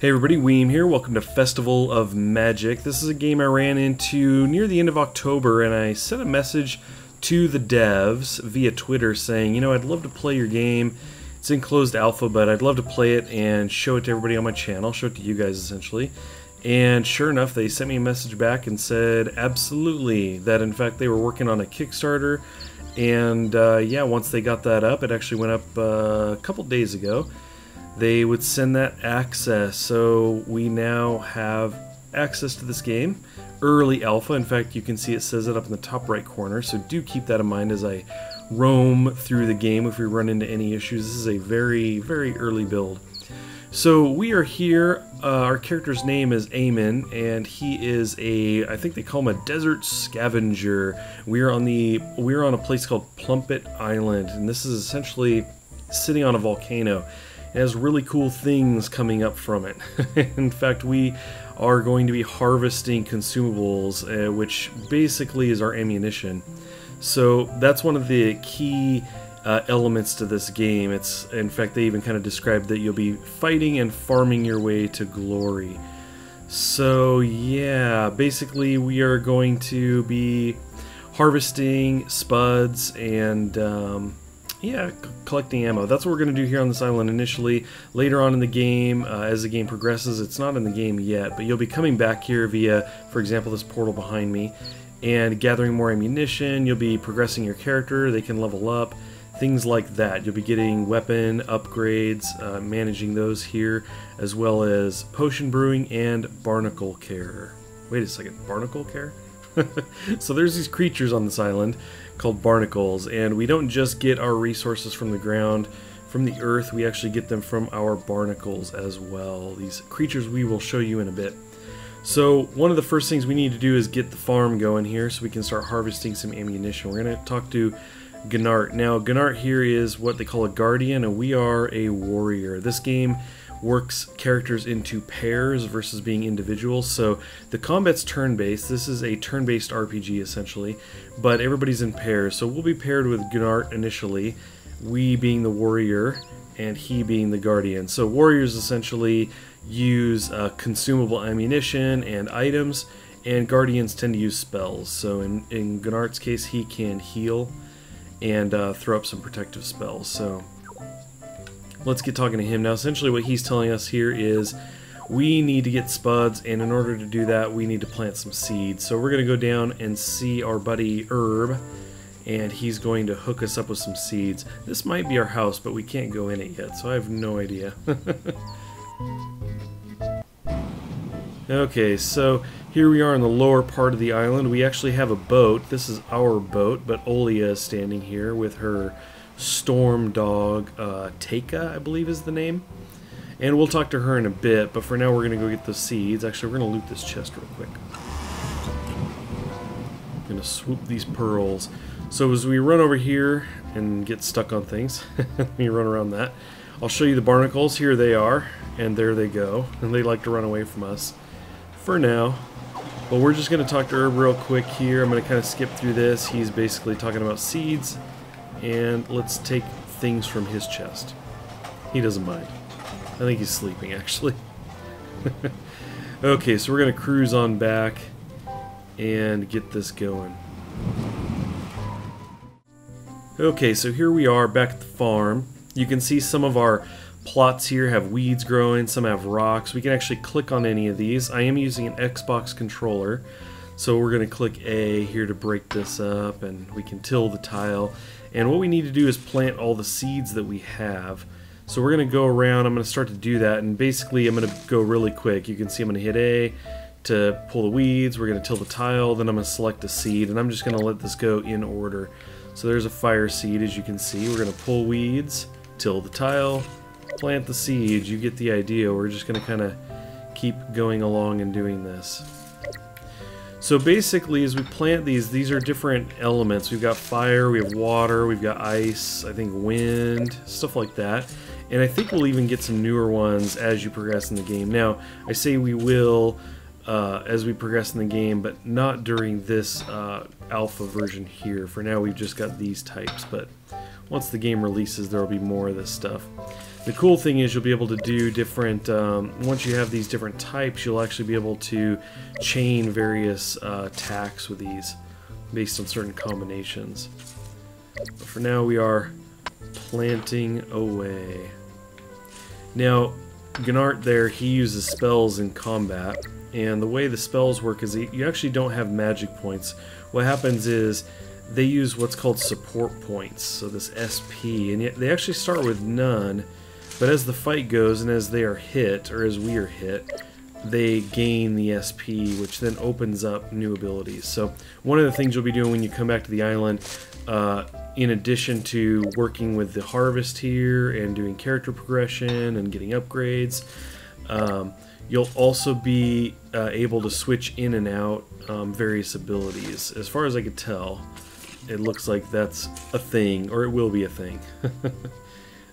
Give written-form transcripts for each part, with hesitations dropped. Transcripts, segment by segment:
Hey everybody, Weem here. Welcome to Festival of Magic. This is a game I ran into near the end of October, and I sent a message to the devs via Twitter saying, you know, I'd love to play your game. It's in closed alpha, but I'd love to play it and show it to everybody on my channel, show it to you guys essentially. And sure enough, they sent me a message back and said absolutely, that in fact they were working on a Kickstarter. And yeah, once they got that up, it actually went up a couple days ago. They would send that access, so we now have access to this game, early alpha. In fact, you can see it says it up in the top right corner, so do keep that in mind as I roam through the game if we run into any issues. This is a very, very early build. So we are here, our character's name is Eamon, and he is I think they call him a desert scavenger. We're on a place called Plumpet Island, and this is essentially sitting on a volcano. It has really cool things coming up from it. In fact, we are going to be harvesting consumables, which basically is our ammunition. So that's one of the key elements to this game. In fact, they even kind of described that you'll be fighting and farming your way to glory. So yeah, basically we are going to be harvesting spuds and yeah, collecting ammo. That's what we're going to do here on this island initially. Later on in the game, as the game progresses, it's not in the game yet, but you'll be coming back here via, for example, this portal behind me, and gathering more ammunition. You'll be progressing your character. They can level up, things like that. You'll be getting weapon upgrades, managing those here, as well as potion brewing and barnacle care. Wait a second, barnacle care? So there's these creatures on this island called barnacles, and we don't just get our resources from the ground, from the earth, we actually get them from our barnacles as well. These creatures we will show you in a bit. So one of the first things we need to do is get the farm going here so we can start harvesting some ammunition. We're going to talk to Gnart. Now Gnart here is what they call a guardian, and we are a warrior. This game works characters into pairs versus being individuals, so the combat's turn-based. This is a turn-based RPG essentially, but everybody's in pairs. So we'll be paired with Gnart initially, we being the warrior and he being the guardian. So warriors essentially use consumable ammunition and items, and guardians tend to use spells. So in Gnart's case, he can heal and throw up some protective spells. So let's get talking to him now. Essentially what he's telling us here is we need to get spuds, and in order to do that we need to plant some seeds. So we're going to go down and see our buddy Herb, and he's going to hook us up with some seeds. This might be our house, but we can't go in it yet, so I have no idea. Okay, so here we are in the lower part of the island. We actually have a boat. This is our boat, but Olia is standing here with her storm dog, Teika, I believe is the name. And we'll talk to her in a bit, but for now we're going to go get the seeds. Actually, we're going to loot this chest real quick. I'm going to swoop these pearls. So as we run over here and get stuck on things, let me run around that. I'll show you the barnacles. Here they are, and there they go. And they like to run away from us for now. But we're just going to talk to Herb real quick here. I'm going to kind of skip through this. He's basically talking about seeds. And let's take things from his chest. He doesn't mind. I think he's sleeping, actually. Okay, so we're going to cruise on back and get this going. Okay, so here we are back at the farm. You can see some of our plots here have weeds growing, some have rocks. We can actually click on any of these. I am using an Xbox controller, so we're going to click A here to break this up, and we can till the tile. And what we need to do is plant all the seeds that we have. So we're going to go around, I'm going to start to do that, and basically I'm going to go really quick. You can see I'm going to hit A to pull the weeds, we're going to till the tile, then I'm going to select a seed, and I'm just going to let this go in order. So there's a fire seed, as you can see. We're going to pull weeds, till the tile, plant the seeds. You get the idea. We're just going to kind of keep going along and doing this. So basically, as we plant these are different elements. We've got fire, we have water, we've got ice, I think wind, stuff like that. And I think we'll even get some newer ones as you progress in the game. Now, I say we will as we progress in the game, but not during this alpha version here. For now, we've just got these types, but once the game releases, there will be more of this stuff. The cool thing is you'll be able to do different, once you have these different types, you'll actually be able to chain various attacks with these based on certain combinations. But for now we are planting away. Now, Gnart there, he uses spells in combat, and the way the spells work is you actually don't have magic points. What happens is they use what's called support points, so this SP, and yet they actually start with none, but as the fight goes and as they are hit, or as we are hit, they gain the SP, which then opens up new abilities. So one of the things you'll be doing when you come back to the island, in addition to working with the harvest here and doing character progression and getting upgrades, you'll also be able to switch in and out various abilities. As far as I could tell, it looks like that's a thing, or it will be a thing.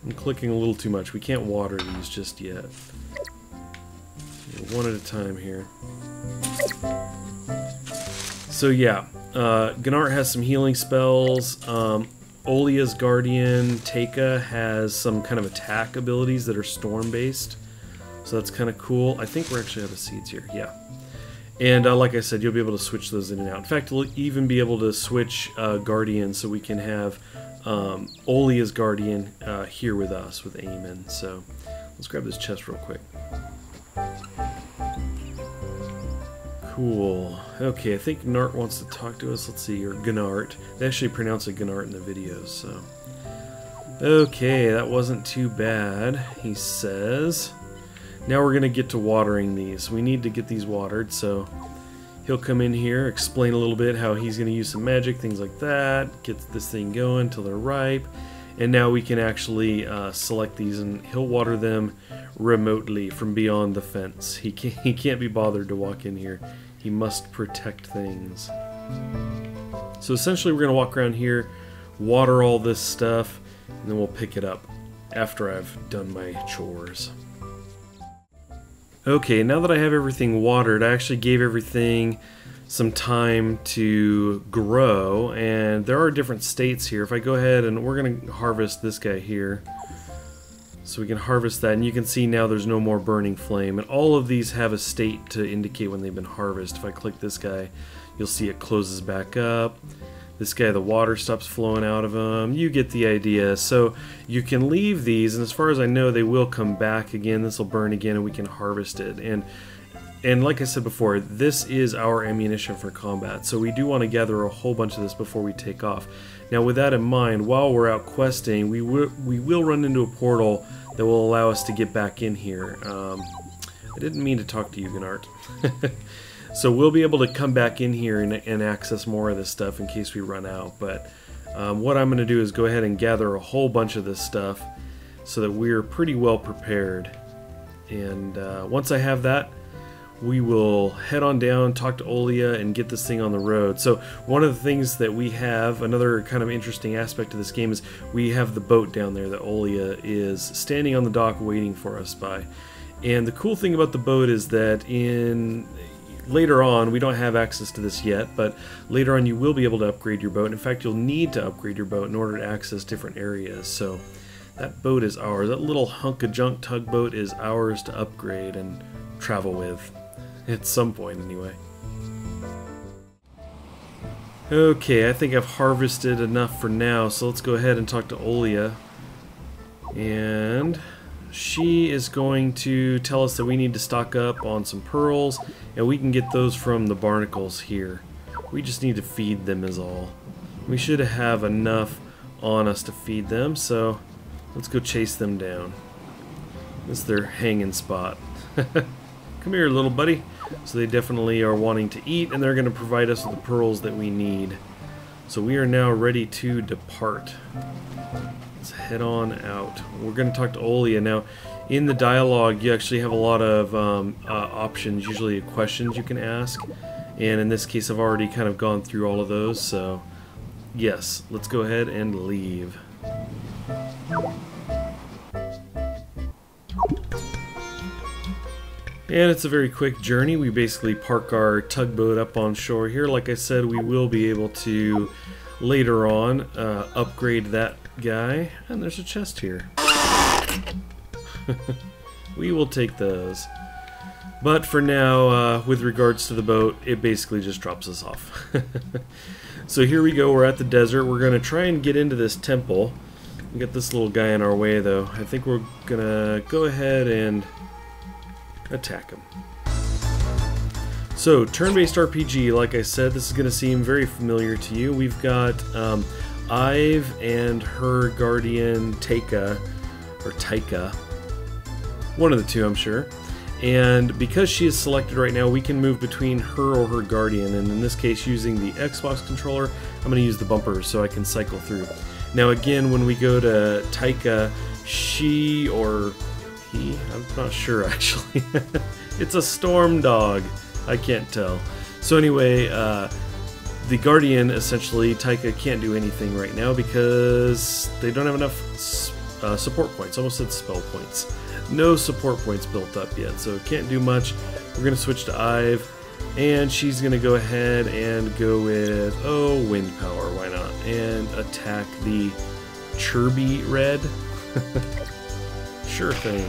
I'm clicking a little too much. We can't water these just yet. One at a time here. So yeah, Gnart has some healing spells. Olia's Guardian, Teika, has some kind of attack abilities that are storm-based. So that's kind of cool. I think we're actually out of seeds here, yeah. And like I said, you'll be able to switch those in and out. In fact, we'll even be able to switch Guardians so we can have Olia's Guardian here with us, with Eamon. So let's grab this chest real quick. Cool. Okay, I think Gnart wants to talk to us. Let's see, or Gnart. They actually pronounce it Gnart in the videos, so. Okay, that wasn't too bad, he says. Now we're going to get to watering these. We need to get these watered, so he'll come in here, explain a little bit how he's going to use some magic, things like that, get this thing going till they're ripe, and now we can actually select these, and he'll water them remotely from beyond the fence. He can't be bothered to walk in here. He must protect things. So essentially we're going to walk around here, water all this stuff, and then we'll pick it up after I've done my chores. Okay, now that I have everything watered, I actually gave everything some time to grow, and there are different states here. If I go ahead and we're going to harvest this guy here, so we can harvest that, and you can see now there's no more burning flame, and all of these have a state to indicate when they've been harvested. If I click this guy, you'll see it closes back up. This guy, the water stops flowing out of him. You get the idea. So you can leave these, and as far as I know, they will come back again. This will burn again, and we can harvest it. And like I said before, this is our ammunition for combat. So we do want to gather a whole bunch of this before we take off. Now, with that in mind, while we're out questing, we will run into a portal that will allow us to get back in here. I didn't mean to talk to you, Gnart. So we'll be able to come back in here and access more of this stuff in case we run out. But what I'm going to do is go ahead and gather a whole bunch of this stuff so that we're pretty well prepared. And once I have that, we will head on down, talk to Olia, and get this thing on the road. So one of the things that we have, another kind of interesting aspect of this game, is we have the boat down there that Olia is standing on the dock waiting for us by. And the cool thing about the boat is that later on, we don't have access to this yet, but later on you will be able to upgrade your boat. In fact, you'll need to upgrade your boat in order to access different areas. So that boat is ours. That little hunk of junk tugboat is ours to upgrade and travel with. At some point, anyway. Okay, I think I've harvested enough for now, so let's go ahead and talk to Olia. And she is going to tell us that we need to stock up on some pearls, and we can get those from the Barnacles here. We just need to feed them is all. We should have enough on us to feed them, so let's go chase them down. This is their hanging spot. Come here, little buddy. So they definitely are wanting to eat, and they're going to provide us with the pearls that we need. So we are now ready to depart. Let's head on out. We're going to talk to Olia. Now, in the dialogue, you actually have a lot of options, usually questions you can ask. And in this case, I've already kind of gone through all of those. So, yes, let's go ahead and leave. And it's a very quick journey. We basically park our tugboat up on shore here. Like I said, we will be able to later on upgrade that guy. And there's a chest here. We will take those. But for now, with regards to the boat, it basically just drops us off. So here we go, we're at the desert. We're going to try and get into this temple. We got this little guy in our way, though. I think we're going to go ahead and attack him. So, turn-based RPG, like I said, this is going to seem very familiar to you. We've got Ive and her guardian, Taika, or Taika. One of the two, I'm sure. And because she is selected right now, we can move between her or her guardian. And in this case, using the Xbox controller, I'm going to use the bumper so I can cycle through. Now again, when we go to Taika, she or he, I'm not sure actually. It's a storm dog. I can't tell. So anyway, the guardian, essentially, Taika can't do anything right now because they don't have enough support points. Almost said spell points. No support points built up yet, so can't do much. We're going to switch to Ive, and she's going to go ahead and go with, wind power, why not? And attack the Chirby Red. Sure thing.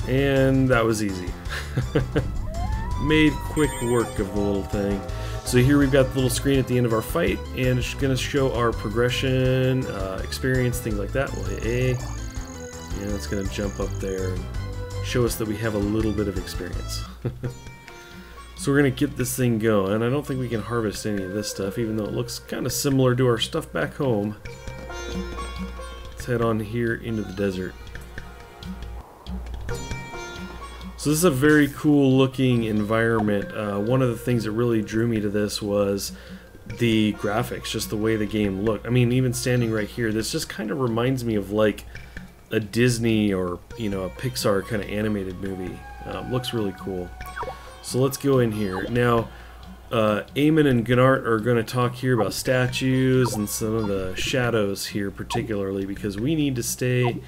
And that was easy. Made quick work of the little thing. So here we've got the little screen at the end of our fight, and it's going to show our progression, experience, things like that. We'll hit A. And it's going to jump up there and show us that we have a little bit of experience. So we're going to get this thing going. I don't think we can harvest any of this stuff, even though it looks kind of similar to our stuff back home. Let's head on here into the desert. So this is a very cool looking environment. One of the things that really drew me to this was the graphics, just the way the game looked. I mean, even standing right here, this just kind of reminds me of like a Disney or, you know, a Pixar kind of animated movie. Looks really cool. So let's go in here. Now, Eamon and Gunnar are going to talk here about statues and some of the shadows here particularly, because we need to stay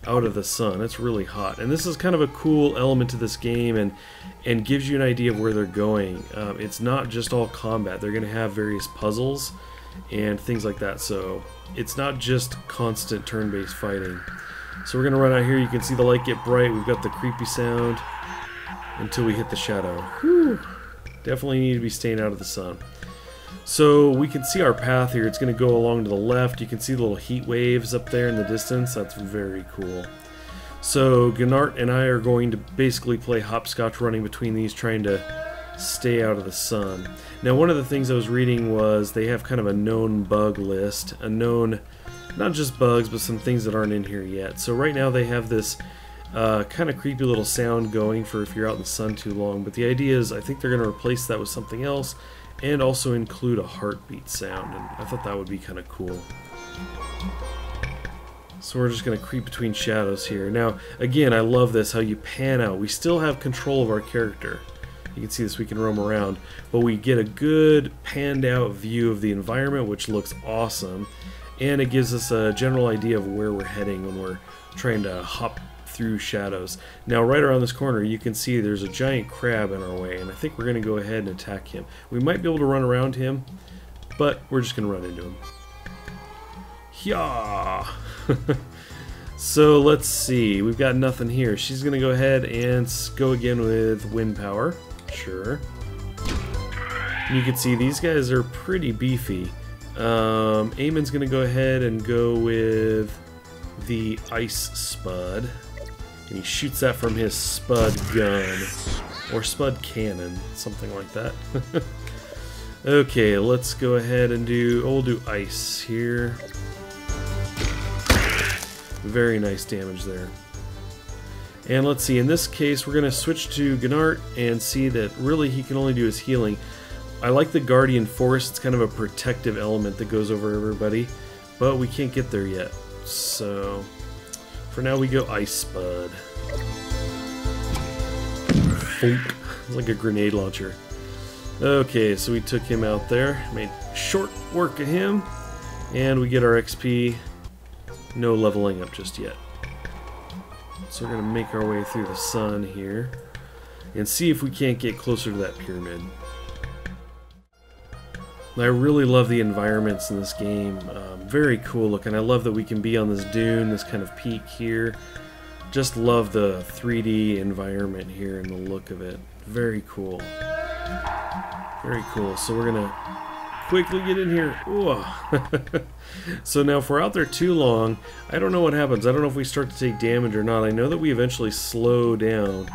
out of the sun. It's really hot. And this is kind of a cool element to this game, and gives you an idea of where they're going. It's not just all combat. They're going to have various puzzles and things like that. So it's not just constant turn-based fighting. So we're going to run out here. You can see the light get bright. We've got the creepy sound until we hit the shadow. Whew. Definitely need to be staying out of the sun. So we can see our path here. It's going to go along to the left. You can see the little heat waves up there in the distance. That's very cool. So Gunnar and I are going to basically play hopscotch, running between these, trying to stay out of the sun. Now, one of the things I was reading was they have kind of a known bug list, a known, not just bugs, but some things that aren't in here yet. So right now they have this kind of creepy little sound going for if you're out in the sun too long. But the idea is, I think they're going to replace that with something else, and also include a heartbeat sound. And I thought that would be kind of cool. So we're just going to creep between shadows here. Now, again, I love this, how you pan out. We still have control of our character. You can see this, we can roam around, but we get a good panned out view of the environment, which looks awesome. And it gives us a general idea of where we're heading when we're trying to hop through shadows. Now, right around this corner, you can see there's a giant crab in our way, and I think we're going to go ahead and attack him. We might be able to run around him, but we're just going to run into him. Yeah. So let's see. We've got nothing here. She's going to go ahead and go again with wind power. Sure. And you can see these guys are pretty beefy. Eamon's going to go ahead and go with the ice spud. And he shoots that from his spud gun. Or spud cannon. Something like that. Okay, let's go ahead and we'll do ice here. Very nice damage there. And let's see, in this case we're going to switch to Gunnar and see that really he can only do his healing. I like the Guardian Force. It's kind of a protective element that goes over everybody, but we can't get there yet. So for now we go Ice Spud. It's like a grenade launcher. Okay, so we took him out there, made short work of him, and we get our XP. No leveling up just yet. So we're going to make our way through the sun here and see if we can't get closer to that pyramid. I really love the environments in this game. Very cool looking. I love that we can be on this dune, this kind of peak here. Just love the 3D environment here and the look of it. Very cool. Very cool. So we're gonna quickly get in here. So now if we're out there too long, I don't know what happens. I don't know if we start to take damage or not. I know that we eventually slow down.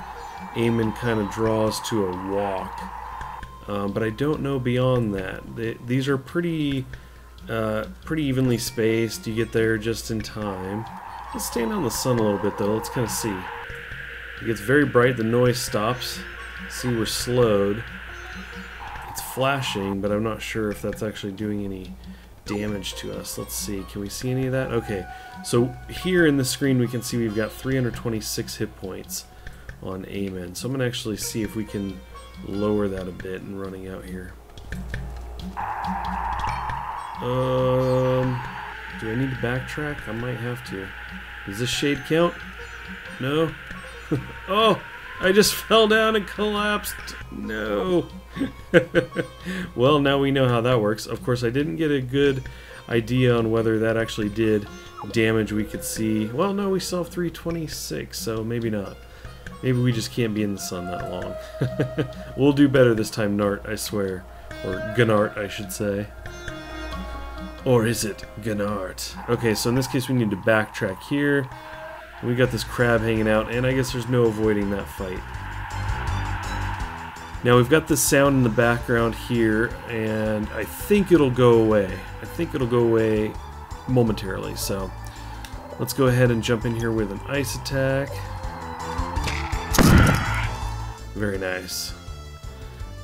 Eamon kind of draws to a walk. But I don't know beyond that. These are pretty evenly spaced. You get there just in time. Let's stand on the sun a little bit though. Let's kind of see. It gets very bright. The noise stops. See, we're slowed. It's flashing, but I'm not sure if that's actually doing any damage to us. Let's see. Can we see any of that? Okay. So here in the screen we can see we've got 326 hit points on Eamon. So I'm going to actually see if we can lower that a bit and running out here. Do I need to backtrack? I might have to. Does this shade count? No? Oh! I just fell down and collapsed. No. Well, now we know how that works. Of course, I didn't get a good idea on whether that actually did damage we could see. Well, no, we still have 326, so maybe not. Maybe we just can't be in the sun that long. We'll do better this time, Nart, I swear. Or Gnart, I should say. Or is it Gnart? Okay, so in this case we need to backtrack here. We got this crab hanging out, and I guess there's no avoiding that fight. Now we've got this sound in the background here, and I think it'll go away. I think it'll go away momentarily, so let's go ahead and jump in here with an ice attack. Very nice.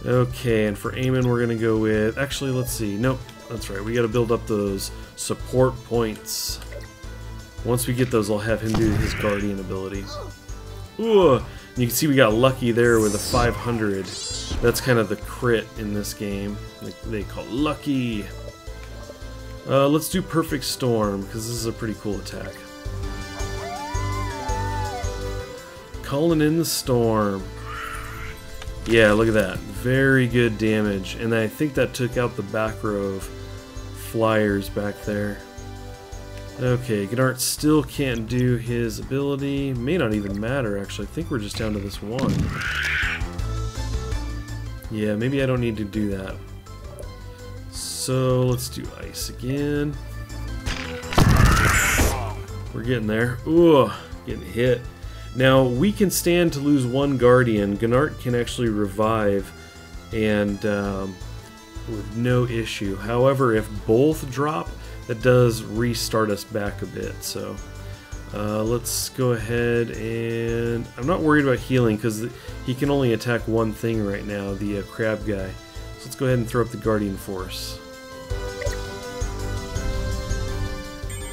Okay, and for Eamon we're gonna go with... Actually, let's see. Nope, that's right. We gotta build up those support points. Once we get those, I'll have him do his Guardian ability. Ooh! And you can see we got lucky there with a 500. That's kind of the crit in this game. Like they call it lucky. Let's do Perfect Storm, because this is a pretty cool attack. Calling in the storm. Yeah, look at that. Very good damage. And I think that took out the back row of flyers back there. Okay, Gnart still can't do his ability. May not even matter, actually. I think we're just down to this one. Yeah, maybe I don't need to do that. So, let's do ice again. We're getting there. Ooh, getting hit. Now, we can stand to lose one Guardian. Gnart can actually revive and with no issue. However, if both drop, that does restart us back a bit. So let's go ahead and... I'm not worried about healing because he can only attack one thing right now, the crab guy. So let's go ahead and throw up the Guardian Force.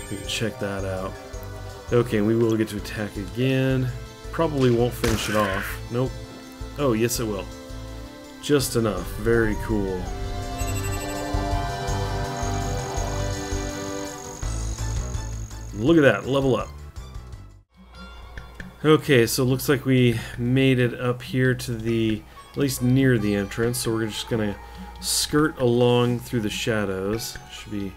We can check that out. Okay, and we will get to attack again. Probably won't finish it off. Nope. Oh, yes it will. Just enough. Very cool. Look at that. Level up. Okay, so it looks like we made it up here to the... at least near the entrance, so we're just gonna skirt along through the shadows. Should be...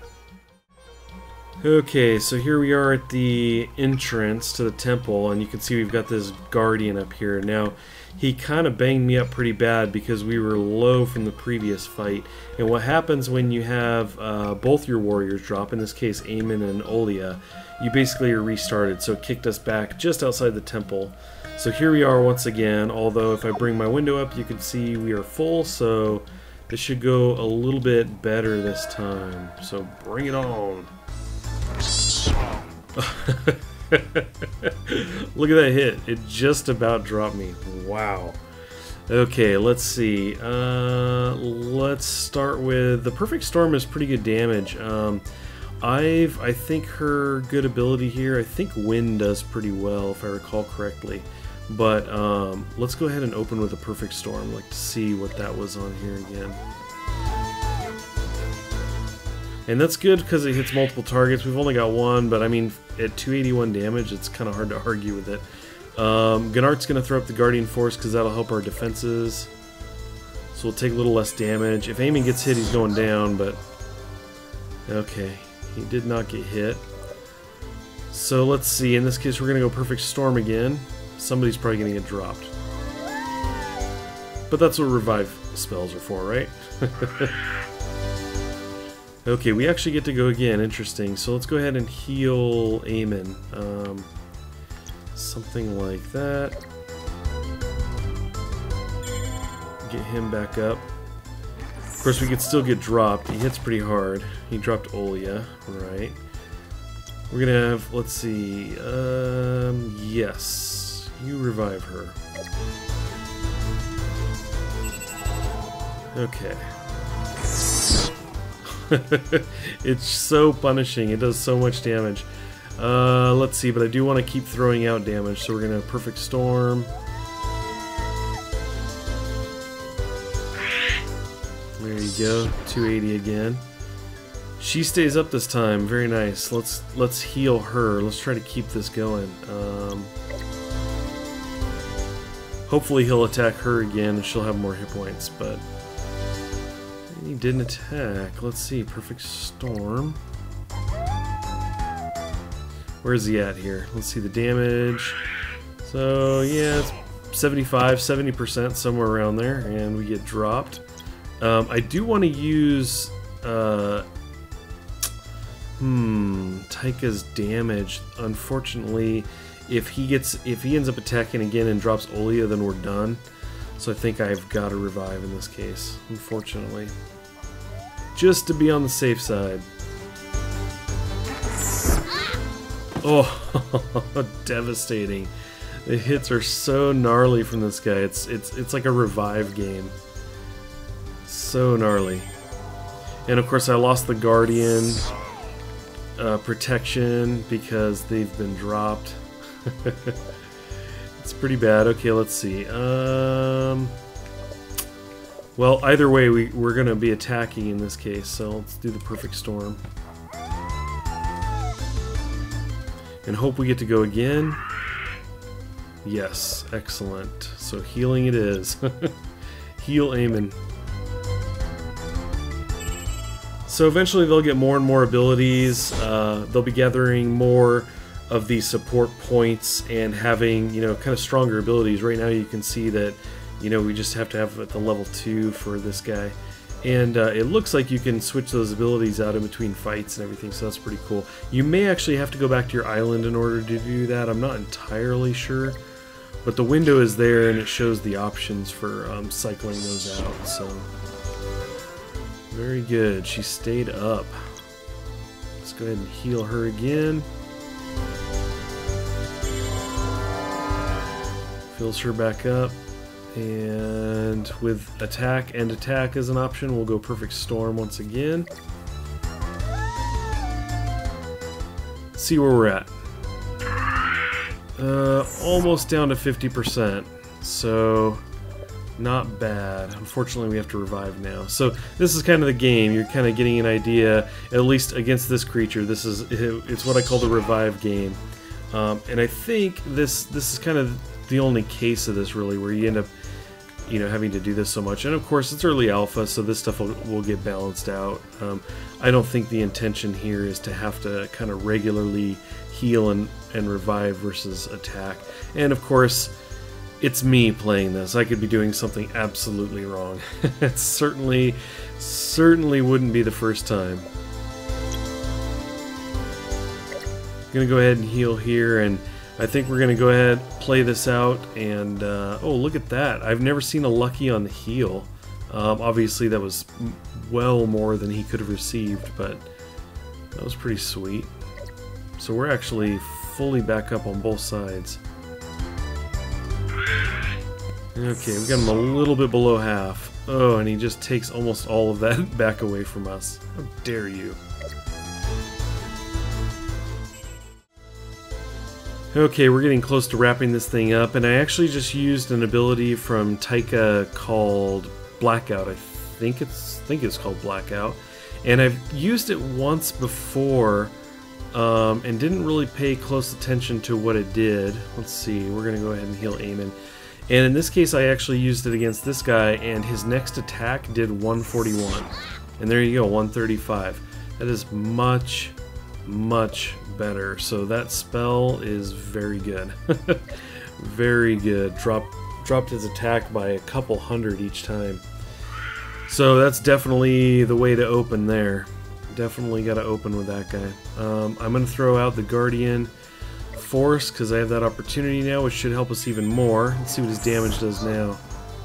Okay, so here we are at the entrance to the temple, and you can see we've got this Guardian up here. Now, he kind of banged me up pretty bad because we were low from the previous fight. And what happens when you have both your warriors drop, in this case Eamon and Olia, you basically are restarted, so it kicked us back just outside the temple. So here we are once again, although if I bring my window up you can see we are full, so this should go a little bit better this time. So bring it on! Look at that hit. It just about dropped me. Wow. Okay, let's see. Let's start with... the Perfect Storm is pretty good damage. I think her good ability here, I think Wind does pretty well, if I recall correctly. But let's go ahead and open with a Perfect Storm, like to see what that was on here again. And that's good because it hits multiple targets. We've only got one, but I mean, at 281 damage, it's kind of hard to argue with it. Gnart's going to throw up the Guardian Force because that'll help our defenses. So So we'll take a little less damage. If Eamon gets hit, he's going down, but... Okay, he did not get hit. So let's see, in this case we're going to go Perfect Storm again. Somebody's probably going to get dropped. But that's what revive spells are for, right? Okay, we actually get to go again. Interesting. So let's go ahead and heal Eamon. Something like that. Get him back up. Of course, we could still get dropped. He hits pretty hard. He dropped Olia, right? We're gonna have, let's see, yes. You revive her. Okay. It's so punishing. It does so much damage. Let's see, but I do want to keep throwing out damage, so we're gonna Perfect Storm. There you go, 280 again. She stays up this time. Very nice. Let's heal her. Let's try to keep this going. Hopefully he'll attack her again and she'll have more hit points, but he didn't attack. Let's see, Perfect Storm. Where's he at here? Let's see the damage. So yeah, it's 75, 70%, somewhere around there, and we get dropped. I do want to use Taika's damage. Unfortunately, if he ends up attacking again and drops Olia, then we're done. So I think I've got to revive in this case, unfortunately. Just to be on the safe side. Oh, devastating. The hits are so gnarly from this guy. It's like a revive game. So gnarly. And of course I lost the Guardian protection because they've been dropped. It's pretty bad. Okay, let's see. Well, either way, we're going to be attacking in this case, so let's do the Perfect Storm. And hope we get to go again. Yes, excellent. So healing it is. Heal Eamon. So eventually they'll get more and more abilities. They'll be gathering more of these support points and having, kind of stronger abilities. Right now you can see that, we just have to have at the level 2 for this guy. And it looks like you can switch those abilities out in between fights and everything, so that's pretty cool. You may actually have to go back to your island in order to do that. I'm not entirely sure. But the window is there and it shows the options for cycling those out, so... Very good. She stayed up. Let's go ahead and heal her again. Fills her back up. And with attack and attack as an option, we'll go Perfect Storm once again. See where we're at. Almost down to 50%. So... not bad. Unfortunately, we have to revive now. So this is kind of the game. You're kind of getting an idea, at least against this creature. It's what I call the revive game. And I think this is kind of the only case of this, really, where you end up, having to do this so much. And of course, it's early alpha, so this stuff will get balanced out. I don't think the intention here is to have to kind of regularly heal and revive versus attack. And of course, it's me playing this. I could be doing something absolutely wrong. It certainly wouldn't be the first time. I'm gonna go ahead and heal here, and I think we're gonna go ahead, play this out, and oh, look at that. I've never seen a lucky on the heal. Obviously that was well more than he could have received, but that was pretty sweet. So we're actually fully back up on both sides. Okay, we've got him a little bit below half. Oh, and he just takes almost all of that back away from us. How dare you. Okay, we're getting close to wrapping this thing up, and I actually just used an ability from Taika called Blackout. I think it's called Blackout. And I've used it once before, and didn't really pay close attention to what it did. Let's see, we're going to go ahead and heal Eamon. And in this case, I actually used it against this guy, and his next attack did 141. And there you go, 135. That is much, much better. So that spell is very good. Very good. Dropped his attack by a couple hundred each time. So that's definitely the way to open there. Definitely got to open with that guy. I'm going to throw out the Guardian Force because I have that opportunity now, which should help us even more. Let's see what his damage does now.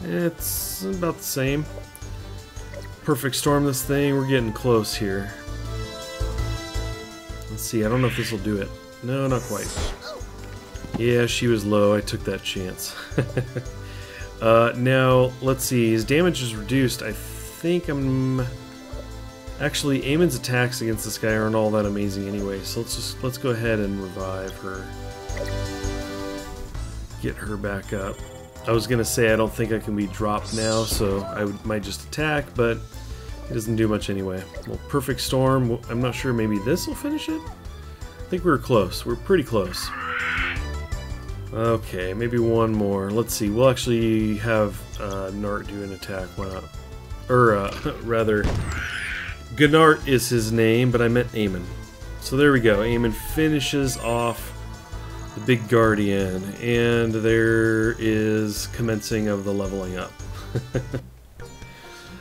It's about the same. Perfect Storm this thing. We're getting close here. Let's see. I don't know if this will do it. No, not quite. Yeah, she was low. I took that chance. Now, let's see. His damage is reduced. I think I'm... Actually, Eamon's attacks against this guy aren't all that amazing anyway, so let's go ahead and revive her. Get her back up. I was gonna say I don't think I can be dropped now, so I might just attack, but it doesn't do much anyway. Well, Perfect Storm, I'm not sure, maybe this will finish it? I think we're close. We're pretty close. Okay, maybe one more. Let's see, we'll actually have Nart do an attack, why not? Or, rather... Gnart is his name, but I meant Eamon. So there we go. Eamon finishes off the big Guardian, and there is commencing of the leveling up.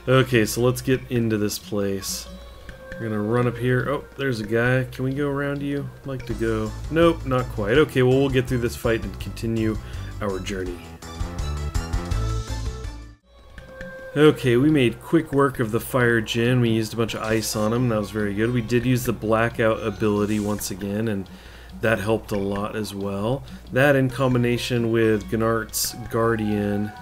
Okay, so let's get into this place. We're gonna run up here. Oh, there's a guy. Can we go around you? I'd like to go. Nope, not quite. Okay, well, we'll get through this fight and continue our journey. Okay, we made quick work of the Fire Djinn. We used a bunch of ice on him. That was very good. We did use the Blackout ability once again, and that helped a lot as well. That in combination with Gnart's Guardian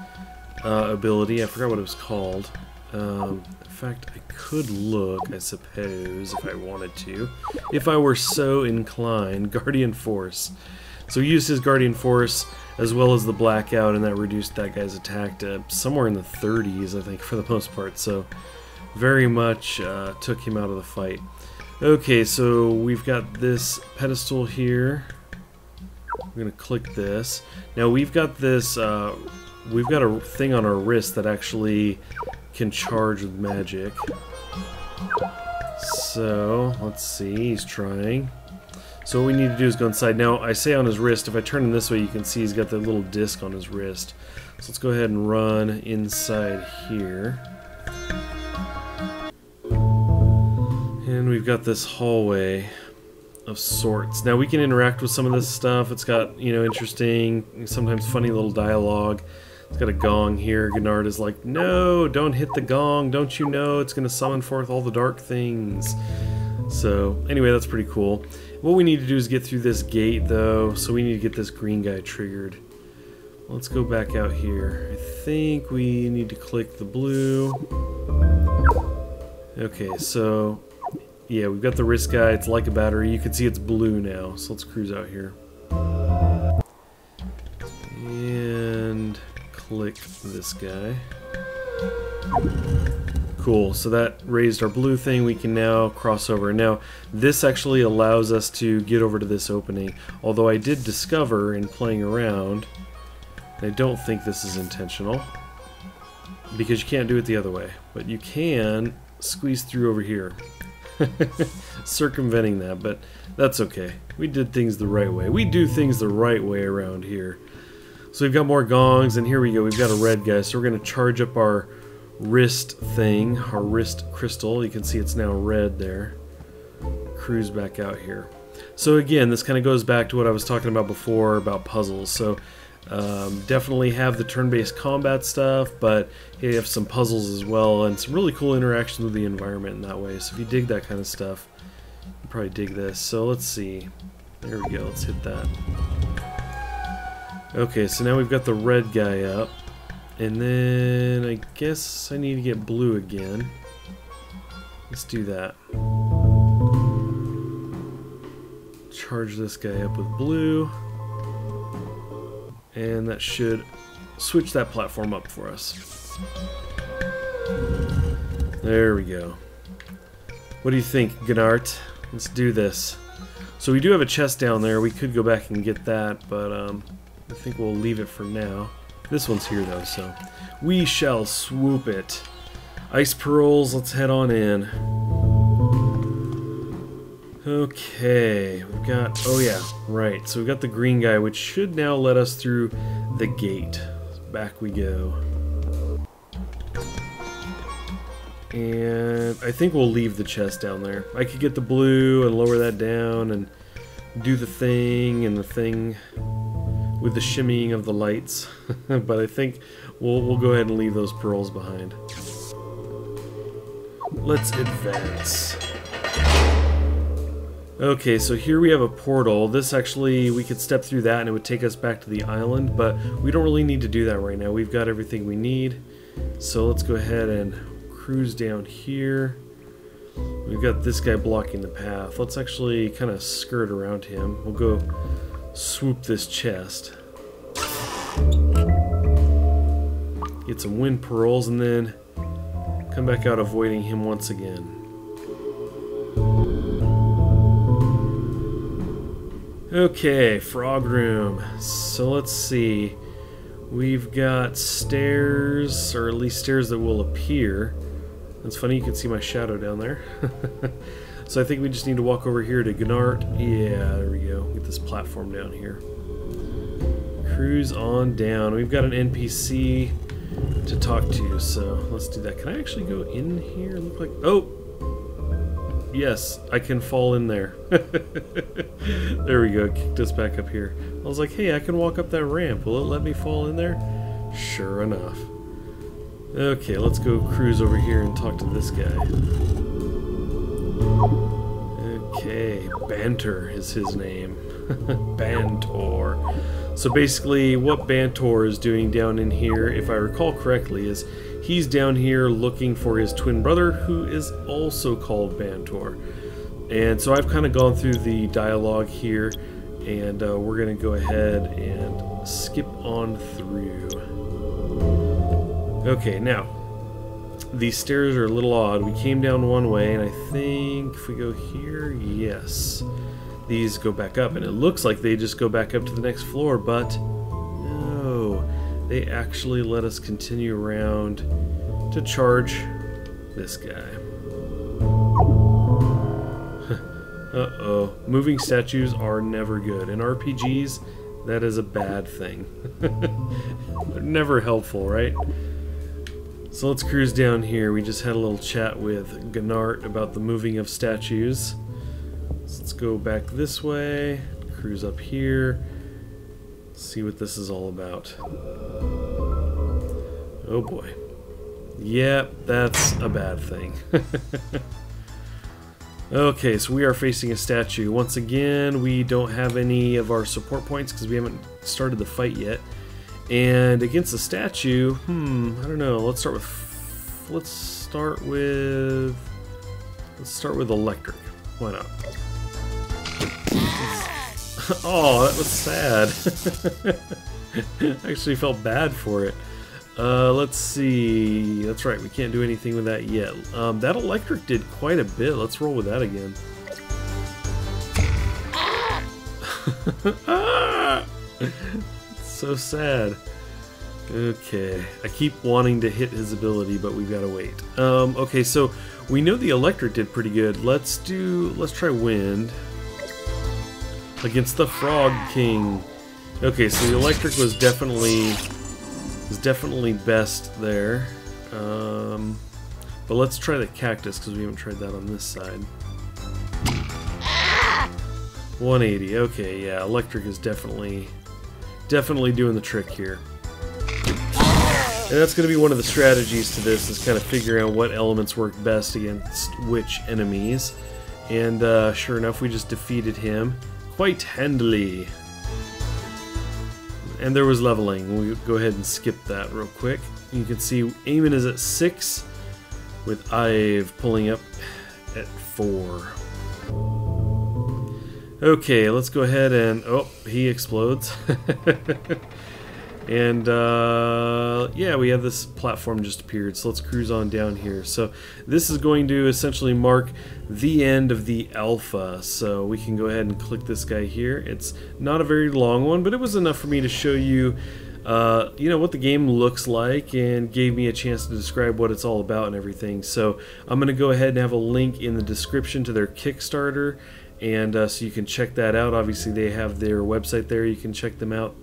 ability. I forgot what it was called. In fact, I could look, I suppose, if I wanted to. If I were so inclined. Guardian Force. So we used his Guardian Force as well as the Blackout, and that reduced that guy's attack to somewhere in the 30s, I think, for the most part. So very much took him out of the fight. Okay, so we've got this pedestal here. We're going to click this. Now we've got this, we've got a thing on our wrist that actually can charge with magic. So, let's see, he's trying. So what we need to do is go inside. Now, I say on his wrist, if I turn him this way, you can see he's got that little disc on his wrist. So let's go ahead and run inside here. And we've got this hallway of sorts. Now we can interact with some of this stuff. It's got, you know, interesting, sometimes funny little dialogue. It's got a gong here. Gnart is like, no, don't hit the gong. Don't you know it's going to summon forth all the dark things. So, anyway, that's pretty cool. What we need to do is get through this gate, though, so we need to get this green guy triggered. Let's go back out here. I think we need to click the blue. Okay, so, yeah, we've got the wrist guy. It's like a battery. You can see it's blue now, so let's cruise out here. And click this guy. Cool, so that raised our blue thing. We can now cross over. Now, this actually allows us to get over to this opening. Although I did discover in playing around, and I don't think this is intentional, because you can't do it the other way, but you can squeeze through over here. Circumventing that, but that's okay. We did things the right way. We do things the right way around here. So we've got more gongs, and here we go. We've got a red guy, so we're going to charge up our wrist thing, our wrist crystal. You can see it's now red there. Cruise back out here. So again, this kind of goes back to what I was talking about before about puzzles. So definitely have the turn-based combat stuff, but you have some puzzles as well, and some really cool interactions with the environment in that way. So if you dig that kind of stuff, you probably dig this. So let's see. There we go. Let's hit that. Okay, so now we've got the red guy up. And then I guess I need to get blue again. Let's do that. Charge this guy up with blue. And that should switch that platform up for us. There we go. What do you think, Gnart? Let's do this. So we do have a chest down there. We could go back and get that, but I think we'll leave it for now. This one's here though, so we shall swoop it. Ice pearls, let's head on in. Okay, we've got, oh yeah, right, so we've got the green guy, which should now let us through the gate. Back we go. And I think we'll leave the chest down there. I could get the blue and lower that down and do the thing and the thing with the shimmying of the lights. But I think we'll go ahead and leave those pearls behind. Let's advance. Okay, so here we have a portal. This actually, we could step through that and it would take us back to the island, but we don't really need to do that right now. We've got everything we need. So let's go ahead and cruise down here. We've got this guy blocking the path. Let's actually kind of skirt around him. We'll go swoop this chest. Get some wind pearls and then come back out avoiding him once again. Okay, frog room. So let's see. We've got stairs, or at least stairs that will appear. It's funny, you can see my shadow down there. So I think we just need to walk over here to Gnart. Yeah, there we go. Get this platform down here. Cruise on down. We've got an NPC to talk to, so let's do that. Can I actually go in here? Look like, oh! Yes, I can fall in there. There we go, kicked us back up here. I was like, hey, I can walk up that ramp. Will it let me fall in there? Sure enough. Okay, let's go cruise over here and talk to this guy. Okay, Banter is his name. Bantor. So basically, what Bantor is doing down in here, if I recall correctly, is he's down here looking for his twin brother, who is also called Bantor. And so I've kind of gone through the dialogue here, and we're going to go ahead and skip on through. Okay, now, these stairs are a little odd. We came down one way, and I think if we go here, yes. These go back up, and it looks like they just go back up to the next floor, but no. They actually let us continue around to charge this guy. Uh-oh. Moving statues are never good. In RPGs, that is a bad thing. They're never helpful, right? So let's cruise down here. We just had a little chat with Gnart about the moving of statues. So let's go back this way, cruise up here, see what this is all about. Oh boy. Yep, that's a bad thing. Okay, so we are facing a statue. Once again, we don't have any of our support points because we haven't started the fight yet. And against the statue, I don't know. Let's start with electric. Why not? Oh, that was sad. I actually felt bad for it. Let's see. That's right, we can't do anything with that yet. That electric did quite a bit. Let's roll with that again. So sad. Okay, I keep wanting to hit his ability, but we've got to wait. Okay, so we know the electric did pretty good. Let's try wind against the Frog King. Okay, so the electric was definitely best there. But let's try the cactus because we haven't tried that on this side. 180. Okay, yeah, electric is definitely doing the trick here. And that's going to be one of the strategies to this, is kind of figuring out what elements work best against which enemies. And sure enough, we just defeated him quite handily. And there was leveling. We'll go ahead and skip that real quick. You can see Eamon is at 6, with Ive pulling up at 4. Okay, let's go ahead and... oh, he explodes. And yeah, we have this platform just appeared, so let's cruise on down here. So this is going to essentially mark the end of the alpha, so we can go ahead and click this guy here. It's not a very long one, but it was enough for me to show you you know, what the game looks like, and gave me a chance to describe what it's all about and everything. So I'm going to go ahead and have a link in the description to their Kickstarter, and so you can check that out. Obviously they have their website there, you can check them out.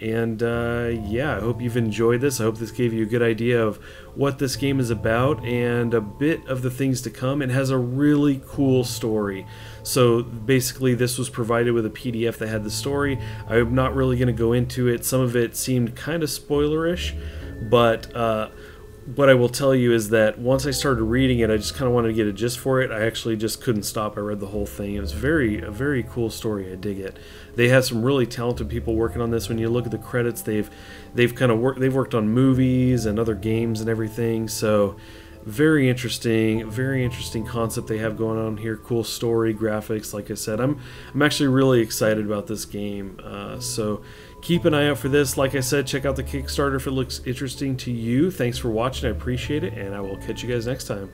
And yeah, I hope you've enjoyed this. I hope this gave you a good idea of what this game is about and a bit of the things to come. It has a really cool story. So basically this was provided with a PDF that had the story. I'm not really going to go into it. Some of it seemed kind of spoilerish, but what I will tell you is that once I started reading it, I just kind of wanted to get a gist for it. I actually just couldn't stop. I read the whole thing. It was a very cool story. I dig it. They have some really talented people working on this. When you look at the credits, they've worked on movies and other games and everything. So very interesting concept they have going on here. Cool story, graphics. Like I said, I'm actually really excited about this game. So keep an eye out for this. Like I said, check out the Kickstarter if it looks interesting to you. Thanks for watching. I appreciate it, and I will catch you guys next time.